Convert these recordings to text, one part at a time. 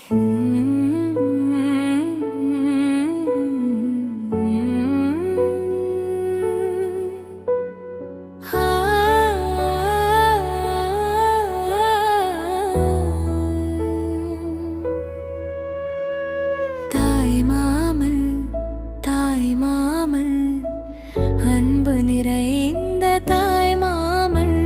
அன்பு நிறைந்த தாய் மாமன்,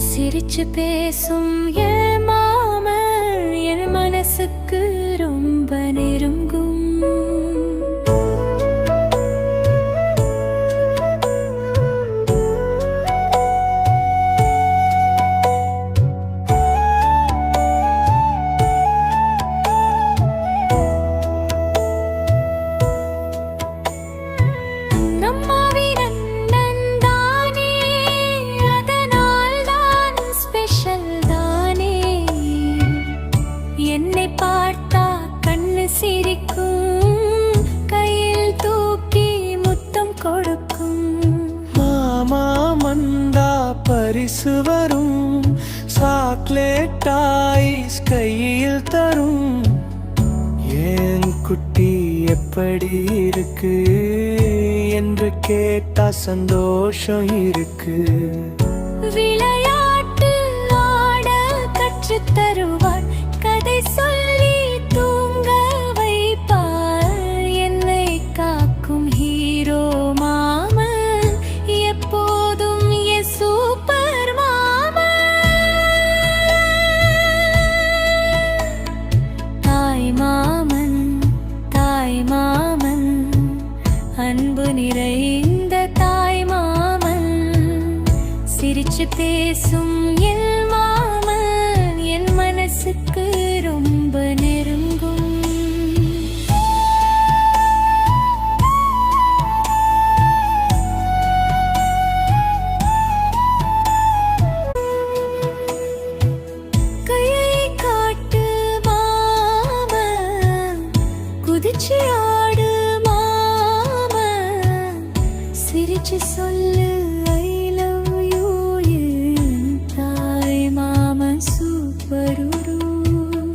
சிரிச்சு பேசும் என் மாமன் என் மனசுக்கு ரொம்ப நெருங்கும். என்னை பார்த்தா கண்ணு சிரிக்கும், கையில் தூக்கி முத்தம் கொடுக்கும். மாமா மந்தா பரிசு வரும், சாக்லேட் ஐஸ் கையில் தரும். ஏன் குட்டி எப்படி இருக்கு என்று கேட்டா சந்தோஷம் இருக்கு. விளையாட்டு ஆட கற்றுத் தருவார், கதை சொல்லி தூங்க வைப்பார். என்னை காக்கும் ஹீரோ மாமன், எப்போதும் என் சூப்பர் மாமன். தாய் மாமன், தாய் மாமன், அன்பு நிறைந்த தாய் மாமன், சிரிச்சு பேசும் என் மாமன் என் மனசுக்கு ரொம்ப நெருங்கும். கையை காட்டு மாமன், குதிச்சு ஆடு மாமன், சிரிச்சு சொல்லு ஐ லவ் யூ. தாய் மாமன் சூப்பருரு.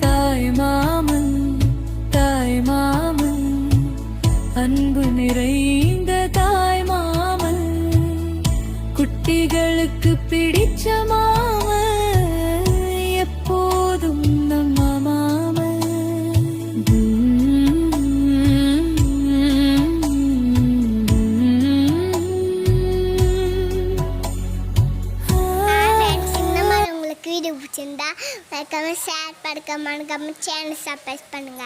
தாய் மாமன், தாய் மாமன், அன்பு நிறைந்த தாய் மாமன், குட்டிகளுக்கு பிடிச்ச மாமன், எப்போதும் நம்ம மாமன். வீடியோ பிடிச்சிருந்தா லைக், கமெண்ட், ஷேர் பண்ணுங்க, சேனல் சப்ஸ்கிரைப் பண்ணுங்க.